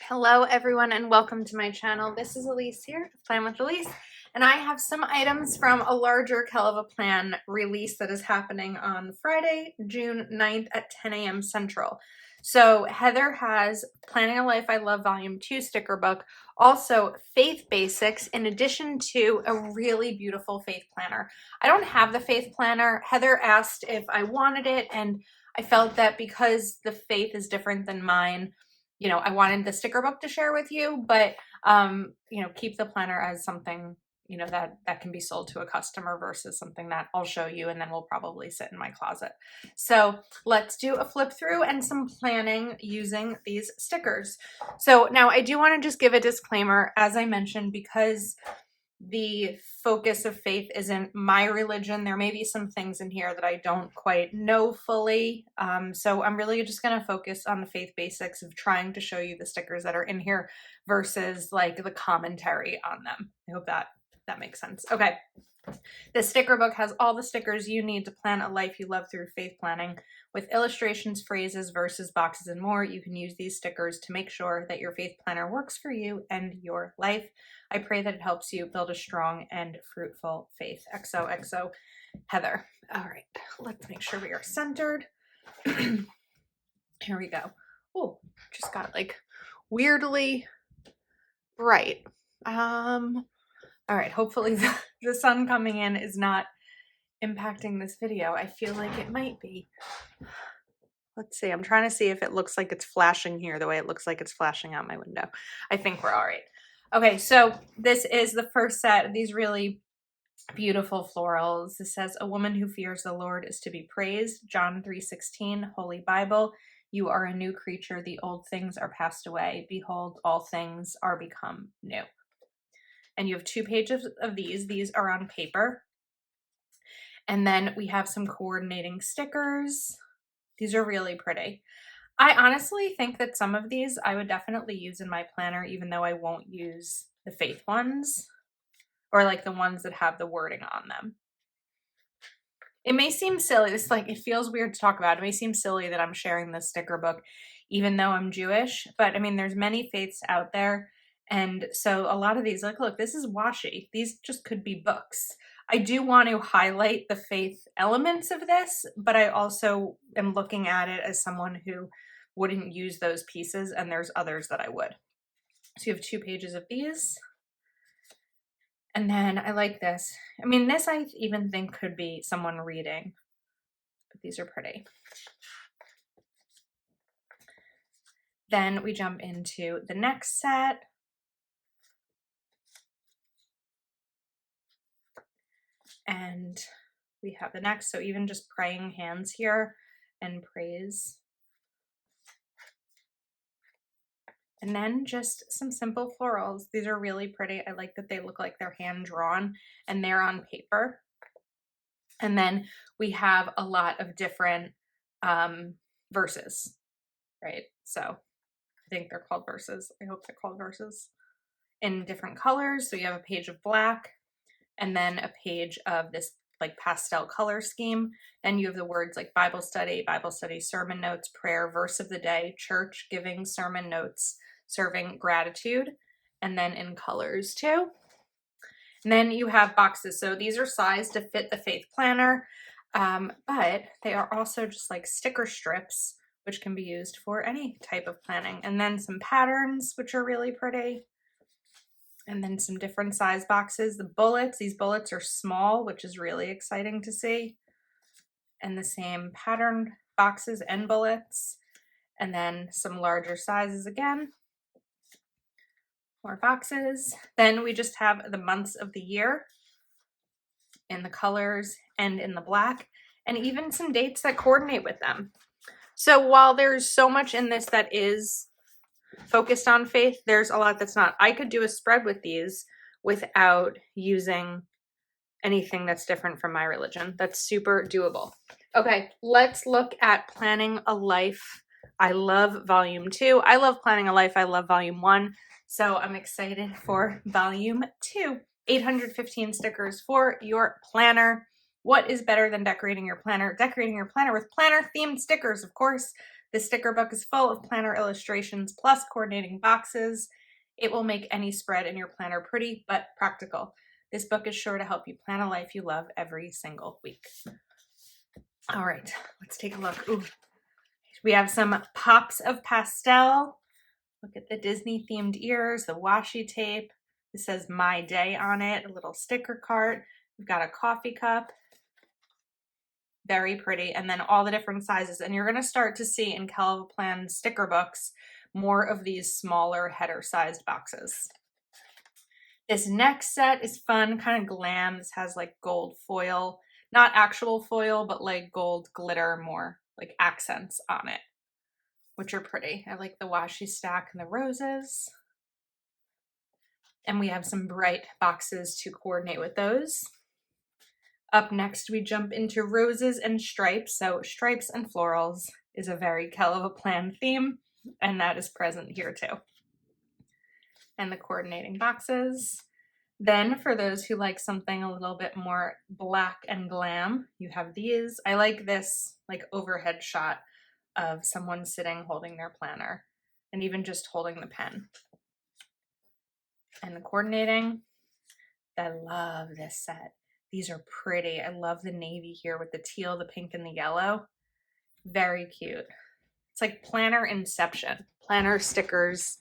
Hello everyone and welcome to my channel. This is Elise here, Plan with Elise, and I have some items from a larger Kelva Plan release that is happening on Friday, June 9th at 10 a.m. Central. So Heather has Planning a Life I Love Volume 2 sticker book, also Faith Basics, in addition to a really beautiful faith planner. I don't have the faith planner. Heather asked if I wanted it, and I felt that because the faith is different than mine, I wanted the sticker book to share with you, but, keep the planner as something, that can be sold to a customer versus something that I'll show you and then will probably sit in my closet. So let's do a flip through and some planning using these stickers. So now I do want to just give a disclaimer, as I mentioned, because the focus of faith isn't my religion. There may be some things in here that I don't quite know fully. So I'm really just going to focus on the faith basics of trying to show you the stickers that are in here versus like the commentary on them. I hope that makes sense. Okay. The sticker book has all the stickers you need to plan a life you love through faith planning. With illustrations, phrases, verses, boxes, and more, you can use these stickers to make sure that your faith planner works for you and your life. I pray that it helps you build a strong and fruitful faith. XOXO, Heather. All right, let's make sure we are centered. Here we go. Oh, just got like weirdly bright. All right, hopefully the sun coming in is not impacting this video. I feel like it might be. Let's see. I'm trying to see if it looks like it's flashing here the way it looks like it's flashing out my window. I think we're all right. Okay, so this is the first set of these really beautiful florals. This says, "A woman who fears the Lord is to be praised." John 3:16, Holy Bible. "You are a new creature. The old things are passed away. Behold, all things are become new." And you have 2 pages of these. These are on paper. And then we have some coordinating stickers. These are really pretty. I honestly think that some of these I would definitely use in my planner, even though I won't use the faith ones or like the ones that have the wording on them. It may seem silly. It feels weird to talk about. It may seem silly that I'm sharing this sticker book, even though I'm Jewish, but I mean, there's many faiths out there. And so a lot of these, like, look, this is washi. These just could be books. I do want to highlight the faith elements of this, but I also am looking at it as someone who wouldn't use those pieces, and there's others that I would. So you have 2 pages of these. And then I like this. I mean, this I even think could be someone reading, but these are pretty. Then we jump into the next set. And we have the next, so even just praying hands here and praise. And then just some simple florals. These are really pretty. I like that they look like they're hand drawn and they're on paper. And then we have a lot of different verses, right? So I think they're called verses. I hope they're called verses in different colors. So you have a page of black, and then a page of this like pastel color scheme. Then you have the words like Bible study, sermon notes, prayer, verse of the day, church, giving, sermon notes, serving, gratitude, and then in colors too. And then you have boxes. So these are sized to fit the faith planner, but they are also just like sticker strips, which can be used for any type of planning. And then some patterns, which are really pretty. And then some different size boxes. The bullets, these bullets are small, which is really exciting to see. And the same pattern boxes and bullets. And then some larger sizes again. More boxes. Then we just have the months of the year in the colors and in the black, and even some dates that coordinate with them. So while there's so much in this that is focused on faith, there's a lot that's not. I could do a spread with these without using anything that's different from my religion. That's super doable. Okay, let's look at Planning a Life I Love Volume 2. I love Planning a Life I Love Volume 1, so I'm excited for Volume 2. 815 stickers for your planner. What is better than decorating your planner? Decorating your planner with planner-themed stickers, of course. This sticker book is full of planner illustrations plus coordinating boxes. It will make any spread in your planner pretty but practical. This book is sure to help you plan a life you love every single week. All right, let's take a look. Ooh. We have some pops of pastel. Look at the Disney themed ears, the washi tape. This says My Day on it, a little sticker card. We've got a coffee cup. Very pretty. And then all the different sizes. And you're going to start to see in Kel of a Plan sticker books more of these smaller header sized boxes. This next set is fun, kind of glam. This has like gold foil, not actual foil, but like gold glitter, more like accents on it, which are pretty. I like the washi stack and the roses. And we have some bright boxes to coordinate with those. Up next, we jump into roses and stripes. So stripes and florals is a very Kel of a Plan theme, and that is present here too. And the coordinating boxes. Then for those who like something a little bit more black and glam, you have these. I like this like overhead shot of someone sitting holding their planner and even just holding the pen. And the coordinating. I love this set. These are pretty. I love the navy here with the teal, the pink, and the yellow. Very cute. It's like planner inception. Planner stickers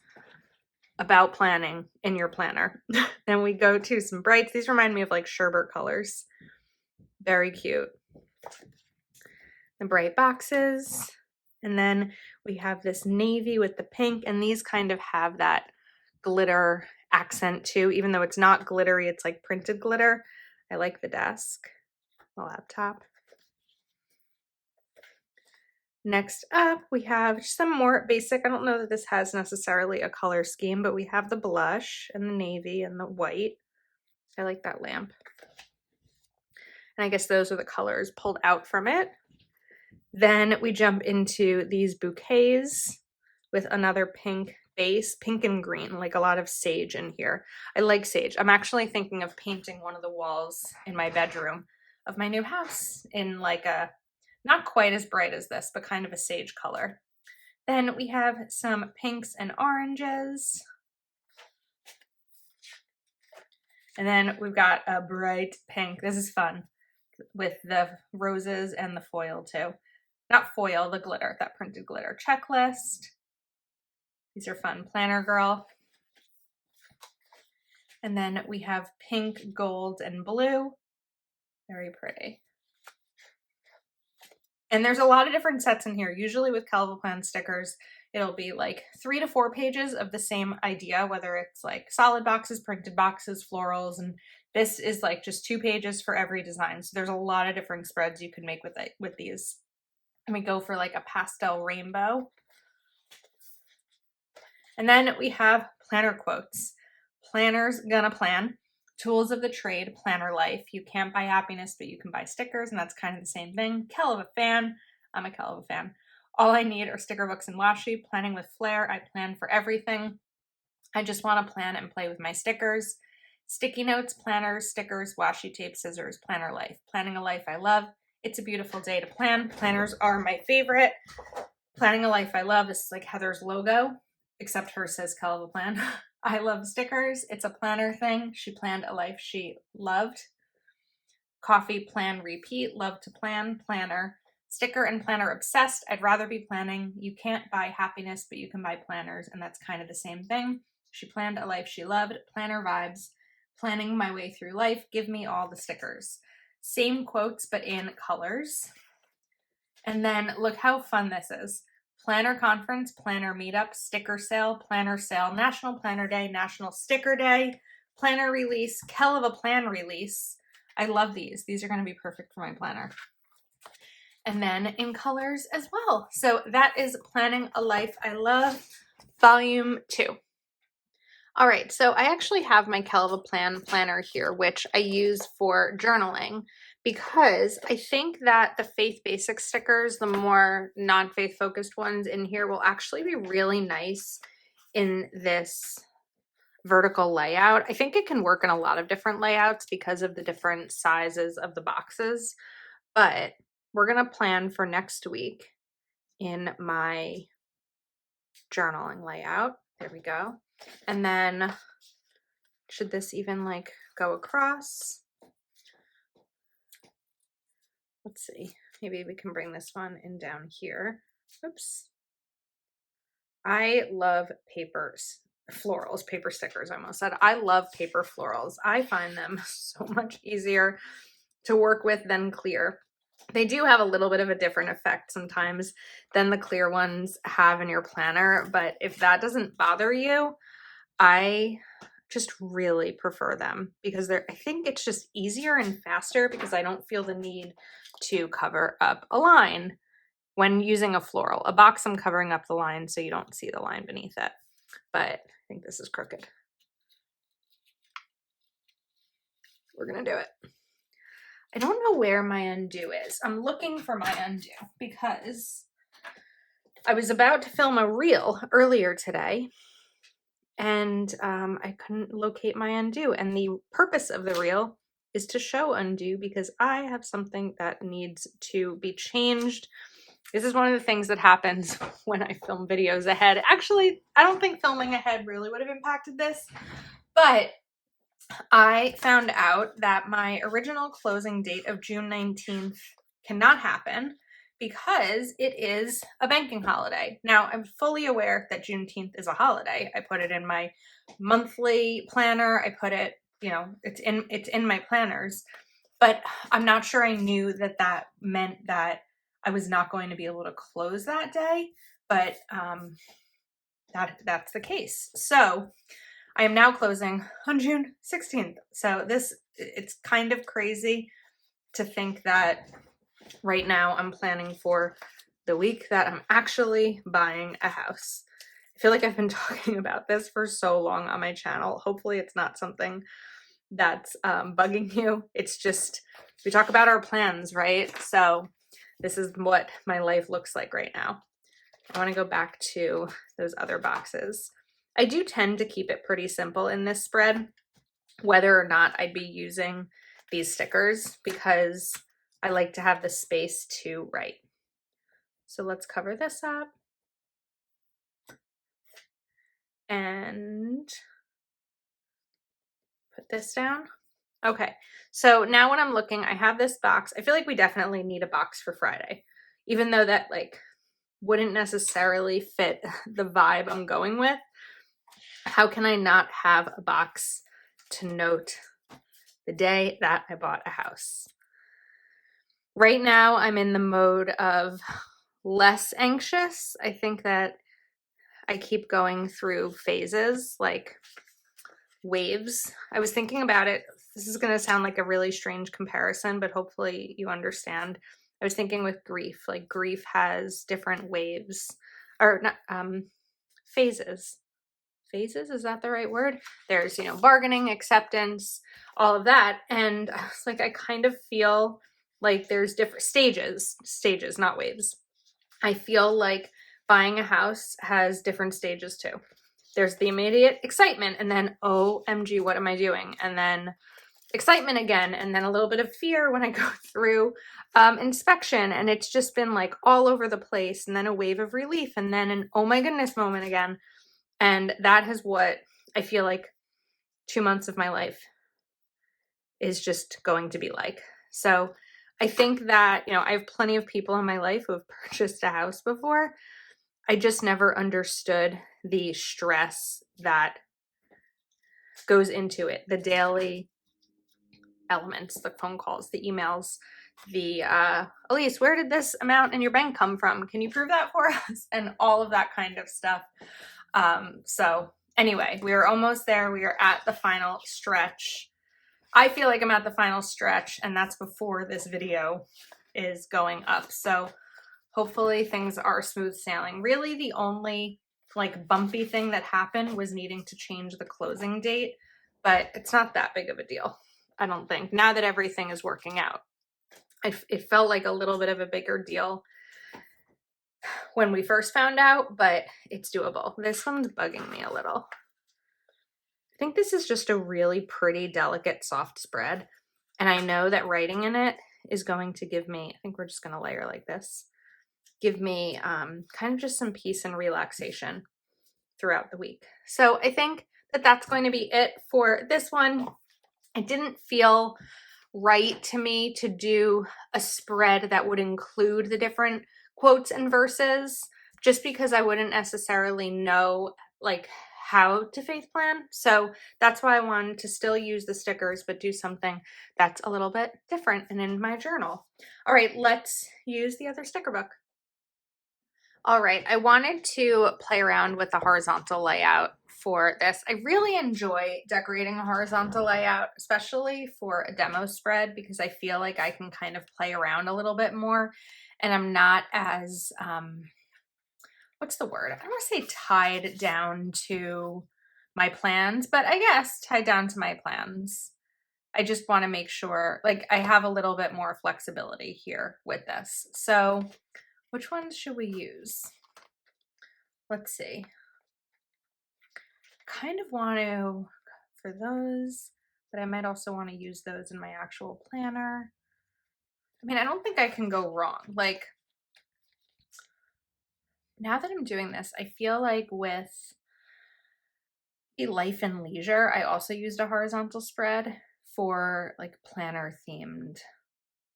about planning in your planner. Then we go to some brights. These remind me of like sherbet colors. Very cute. The bright boxes. And then we have this navy with the pink, and these kind of have that glitter accent too, even though it's not glittery, it's like printed glitter. I like the desk, the laptop. Next up, we have some more basic. I don't know that this has necessarily a color scheme, but we have the blush and the navy and the white. I like that lamp. And I guess those are the colors pulled out from it. Then we jump into these bouquets with another pink base, pink and green, like a lot of sage in here. I like sage. I'm actually thinking of painting one of the walls in my bedroom of my new house in like a, not quite as bright as this, but kind of a sage color. Then we have some pinks and oranges. And then we've got a bright pink. This is fun with the roses and the foil too. Not foil, the glitter, that printed glitter checklist. These are fun. Planner Girl. And then we have pink, gold, and blue. Very pretty. And there's a lot of different sets in here. Usually with Kel of a Plan stickers, it'll be like 3 to 4 pages of the same idea, whether it's like solid boxes, printed boxes, florals, and this is like just 2 pages for every design. So there's a lot of different spreads you can make with these. And we go for like a pastel rainbow. And then we have planner quotes. Planners gonna plan. Tools of the trade, planner life. You can't buy happiness, but you can buy stickers, and that's kind of the same thing. Kel of a Fan. I'm a Kel of a Fan. All I need are sticker books and washi. Planning with flair. I plan for everything. I just want to plan and play with my stickers. Sticky notes, planners, stickers, washi tape, scissors, planner life. Planning a life I love. It's a beautiful day to plan. Planners are my favorite. Planning a life I love. This is like Heather's logo, except hers says Kel of a Plan. I love stickers. It's a planner thing. She planned a life she loved. Coffee, plan, repeat. Love to plan, planner. Sticker and planner obsessed. I'd rather be planning. You can't buy happiness, but you can buy planners, and that's kind of the same thing. She planned a life she loved. Planner vibes. Planning my way through life. Give me all the stickers. Same quotes, but in colors. And then look how fun this is. Planner conference, planner meetup, sticker sale, National Planner Day, National Sticker Day, planner release, Kel of a Plan release. I love these. These are going to be perfect for my planner. And then in colors as well. So that is Planning a Life I Love, Volume 2. All right, so I actually have my Kel of a Plan planner here, which I use for journaling, because I think that the faith basic stickers, the more non-faith focused ones in here, will actually be really nice in this vertical layout. I think it can work in a lot of different layouts because of the different sizes of the boxes, but we're going to plan for next week in my journaling layout. There we go. And then should this even like go across? Let's see. Maybe we can bring this one in down here. Oops. I love papers, florals, paper stickers, I almost said. I love paper florals. I find them so much easier to work with than clear. They do have a little bit of a different effect sometimes than the clear ones have in your planner, but if that doesn't bother you, I just really prefer them because I think it's just easier and faster because I don't feel the need to cover up a line when using a floral. A box, I'm covering up the line so you don't see the line beneath it, but I think this is crooked. We're gonna do it. I don't know where my undo is. I'm looking for my undo because I was about to film a reel earlier today and I couldn't locate my undo. And the purpose of the reel is to show undo because I have something that needs to be changed. This is one of the things that happens when I film videos ahead. Actually, I don't think filming ahead really would have impacted this, but I found out that my original closing date of June 19th cannot happen because it is a banking holiday. Now, I'm fully aware that Juneteenth is a holiday. I put it in my monthly planner. I put it, you know, it's in my planners, but I'm not sure I knew that that meant that I was not going to be able to close that day, but that's the case. So I am now closing on June 16th. So it's kind of crazy to think that right now I'm planning for the week that I'm actually buying a house. I feel like I've been talking about this for so long on my channel. Hopefully it's not something that's bugging you. It's just, we talk about our plans, right? So this is what my life looks like right now. I want to go back to those other boxes. I do tend to keep it pretty simple in this spread, whether or not I'd be using these stickers, because I like to have the space to write. So let's cover this up. And put this down. Okay, so now when I'm looking, I have this box. I feel like we definitely need a box for Friday, even though that like wouldn't necessarily fit the vibe I'm going with. How can I not have a box to note the day that I bought a house? Right now, I'm in the mode of less anxious. I think that I keep going through phases, like waves. I was thinking about it. This is going to sound like a really strange comparison, but hopefully you understand. I was thinking with grief, like grief has different waves, or not, phases. Phases, is that the right word? There's, you know, bargaining, acceptance, all of that. And I was like, I kind of feel like there's different stages, not waves. I feel like buying a house has different stages too. There's the immediate excitement, and then, OMG, what am I doing? And then excitement again, and then a little bit of fear when I go through inspection, and it's just been like all over the place, and then a wave of relief, and then an oh my goodness moment again. And that is what I feel like 2 months of my life is just going to be like. So I think that, you know, I have plenty of people in my life who have purchased a house before. I just never understood the stress that goes into it, the daily elements, the phone calls, the emails, the Elise, where did this amount in your bank come from? Can you prove that for us? And all of that kind of stuff. So anyway, we are almost there. We are at the final stretch. I feel like I'm at the final stretch, and that's before this video is going up. So hopefully things are smooth sailing. Really the only like bumpy thing that happened was needing to change the closing date, but it's not that big of a deal, I don't think, now that everything is working out. It felt like a little bit of a bigger deal when we first found out, but it's doable. This one's bugging me a little. I think this is just a really pretty, delicate, soft spread. And I know that writing in it is going to give me, I think we're just going to layer like this. give me kind of just some peace and relaxation throughout the week. So I think that that's going to be it for this one. It didn't feel right to me to do a spread that would include the different quotes and verses, just because I wouldn't necessarily know like how to faith plan. So that's why I wanted to still use the stickers, but do something that's a little bit different and in my journal. All right, let's use the other sticker book. All right, I wanted to play around with the horizontal layout for this. I really enjoy decorating a horizontal layout, especially for a demo spread, because I feel like I can kind of play around a little bit more and I'm not as, what's the word? I don't want to say tied down to my plans, but I guess tied down to my plans. I just want to make sure, like, I have a little bit more flexibility here with this. So which ones should we use? Let's see. Kind of want to for those, but I might also want to use those in my actual planner. I mean, I don't think I can go wrong. Like, now that I'm doing this, I feel like with Life and Leisure, I also used a horizontal spread for like planner themed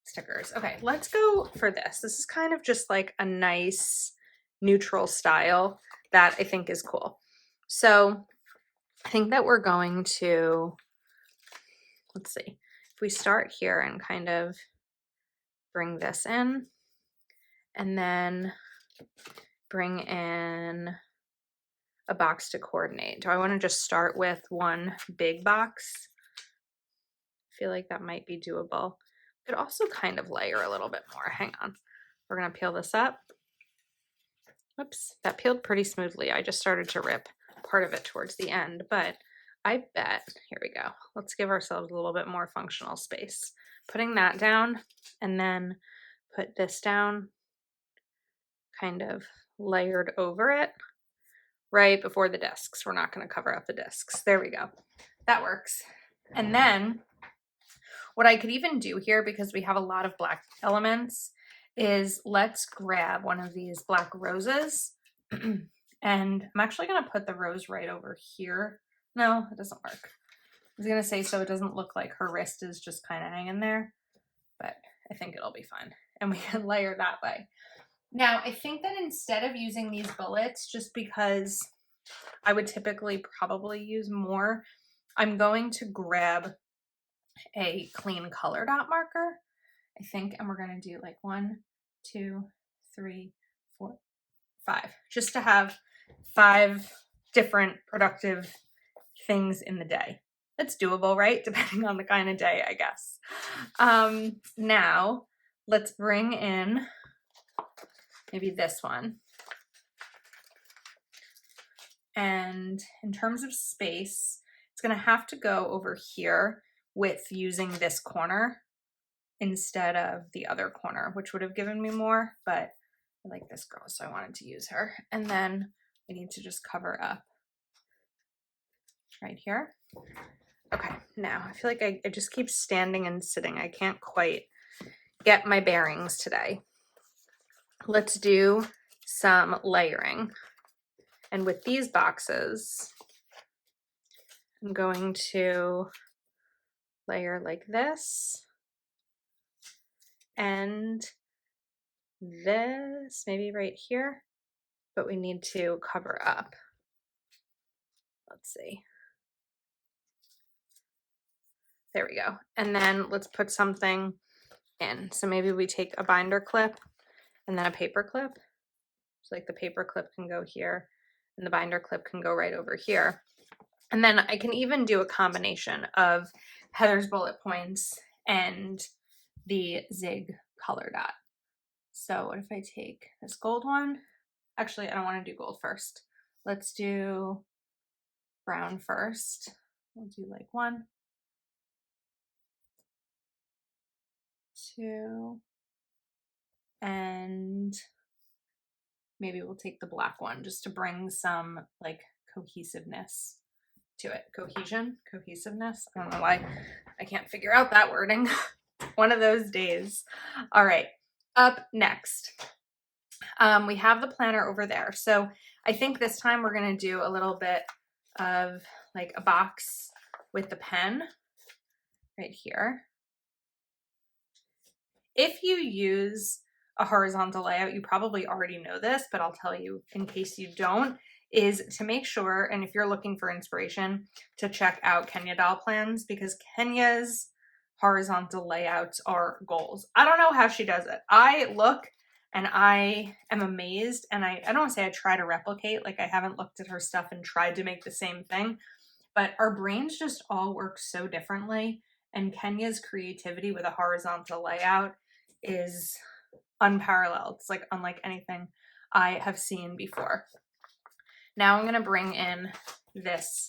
stickers. Okay, let's go for this. This is kind of just like a nice neutral style that I think is cool. So I think that we're going to, let's see, if we start here and kind of bring this in and then bring in a box to coordinate. Do I want to just start with one big box? I feel like that might be doable. Could also kind of layer a little bit more. Hang on. We're going to peel this up. Oops, that peeled pretty smoothly. I just started to rip part of it towards the end, but I bet, here we go. Let's give ourselves a little bit more functional space. Putting that down and then put this down kind of layered over it right before the discs. We're not going to cover up the discs. There we go. That works. And then what I could even do here, because we have a lot of black elements, is let's grab one of these black roses and I'm actually going to put the rose right over here. No, it doesn't work. I was going to say so it doesn't look like her wrist is just kind of hanging there, but I think it'll be fine. And we can layer that way. Now, I think that instead of using these bullets, just because I would typically probably use more, I'm going to grab a clean color dot marker, I think, and we're going to do like 1, 2, 3, 4, 5, just to have 5 different productive things in the day. That's doable, right? Depending on the kind of day, I guess. Now, let's bring in maybe this one. And in terms of space, it's going to have to go over here with using this corner instead of the other corner, which would have given me more, but I like this girl, so I wanted to use her. And then we need to just cover up right here. Okay, now I feel like I just keep standing and sitting. I can't quite get my bearings today. Let's do some layering. And with these boxes, I'm going to layer like this and this, maybe right here, but we need to cover up. Let's see. There we go. And then let's put something in. So maybe we take a binder clip and then a paper clip. So like the paper clip can go here and the binder clip can go right over here. And then I can even do a combination of Heather's bullet points and the Zig color dot. So what if I take this gold one? Actually, I don't want to do gold first. Let's do brown first. We'll do like 1, 2, and maybe we'll take the black one just to bring some like cohesiveness to it. Cohesiveness. I don't know why I can't figure out that wording. One of those days. All right, up next. We have the planner over there. So I think this time we're going to do a little bit of like a box with the pen right here. If you use a horizontal layout, you probably already know this, but I'll tell you in case you don't, is to make sure, and if you're looking for inspiration, to check out Kenya Doll Plans, because Kenya's horizontal layouts are goals. I don't know how she does it. I look and I am amazed, and I don't want to say I try to replicate, like I haven't looked at her stuff and tried to make the same thing, but our brains just all work so differently, and Kenya's creativity with a horizontal layout is unparalleled. It's like unlike anything I have seen before. Now I'm going to bring in this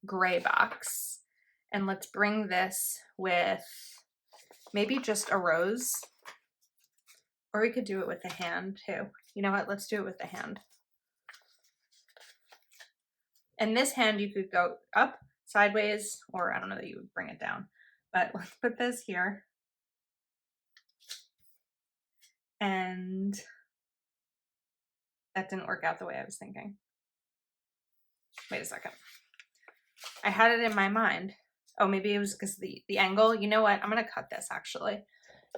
gray box, and let's bring this with maybe just a rose, or we could do it with the hand too. You know what? Let's do it with the hand. And this hand you could go up, sideways, or I don't know that you would bring it down, but let's put this here. And that didn't work out the way I was thinking. Wait a second. I had it in my mind. Oh, maybe it was because the angle. You know what? I'm going to cut this actually.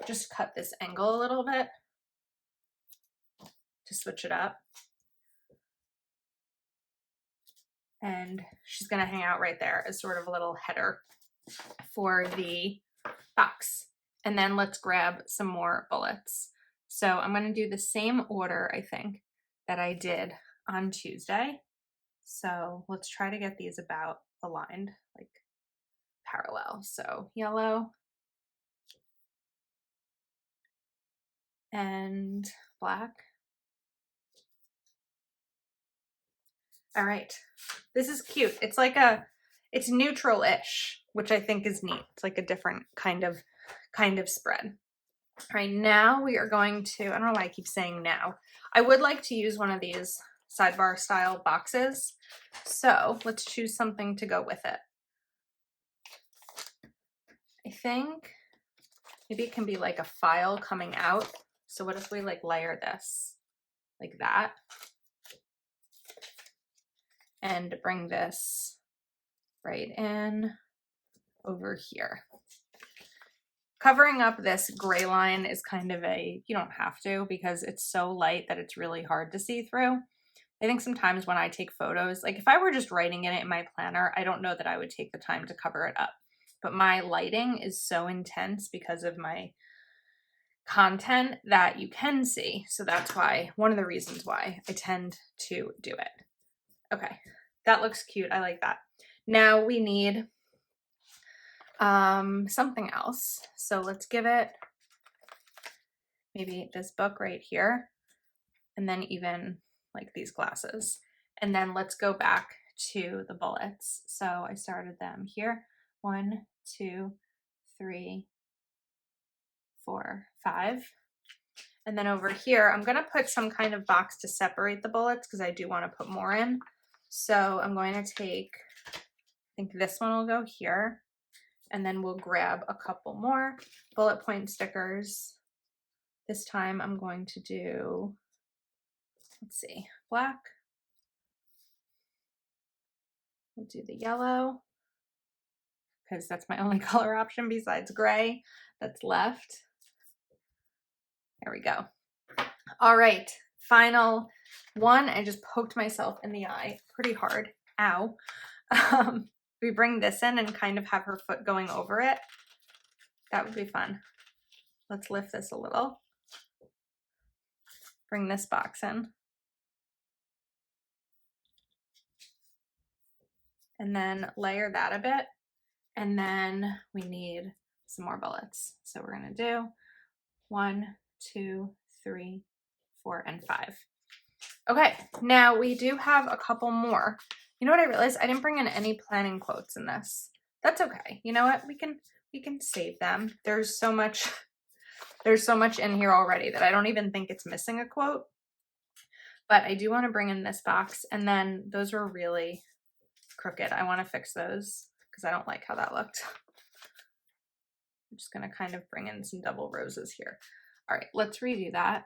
Just cut this angle a little bit to switch it up. And she's going to hang out right there as sort of a little header for the box. And then let's grab some more bullets. So I'm going to do the same order, I think, that I did on Tuesday. So let's try to get these about aligned, like parallel. So yellow and black. All right, this is cute. It's like it's neutral-ish, which I think is neat. It's like a different kind of spread. All right, now we are going to, I don't know why I keep saying now. I would like to use one of these sidebar style boxes. So let's choose something to go with it. I think maybe it can be like a file coming out. So what if we like layer this like that and bring this right in over here. Covering up this gray line is kind of you don't have to, because it's so light that it's really hard to see through. I think sometimes when I take photos, like if I were just writing in it in my planner, I don't know that I would take the time to cover it up. But my lighting is so intense because of my content that you can see. So that's why, one of the reasons why I tend to do it. Okay, that looks cute. I like that. Now we need something else. So let's give it maybe this book right here, and then even like these glasses. And then let's go back to the bullets. So I started them here. 1, 2, 3, 4, 5. And then over here, I'm going to put some kind of box to separate the bullets because I do want to put more in. So I'm going to take, I think this one will go here. And then we'll grab a couple more bullet point stickers. This time I'm going to do, let's see, black. We'll do the yellow because that's my only color option besides gray that's left. There we go. All right, final one. I just poked myself in the eye pretty hard. Ow. We bring this in and kind of have her foot going over it. That would be fun. Let's lift this a little. Bring this box in. And then layer that a bit. And then we need some more bullets. So we're gonna do 1, 2, 3, 4, and 5. Okay, now we do have a couple more. You know what I realized? I didn't bring in any planning quotes in this. That's okay. You know what? We can save them. There's so much in here already that I don't even think it's missing a quote. But I do want to bring in this box, and then those were really crooked. I want to fix those because I don't like how that looked. I'm just going to kind of bring in some double roses here. All right, let's redo that.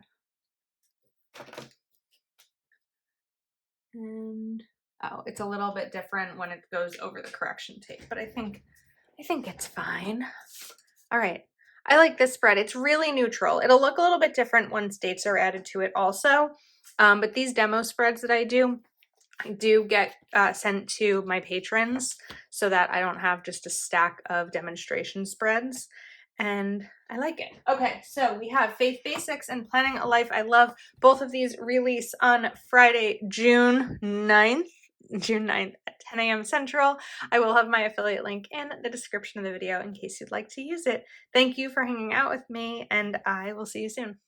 And oh, it's a little bit different when it goes over the correction tape, but I think it's fine. All right. I like this spread. It's really neutral. It'll look a little bit different when dates are added to it also. But these demo spreads that I do get sent to my patrons so that I don't have just a stack of demonstration spreads. And I like it. Okay, so we have Faith Basics and Planning a Life I Love. Both of these release on Friday, June 9th. June 9th at 10 a.m. Central. I will have my affiliate link in the description of the video in case you'd like to use it. Thank you for hanging out with me, and I will see you soon.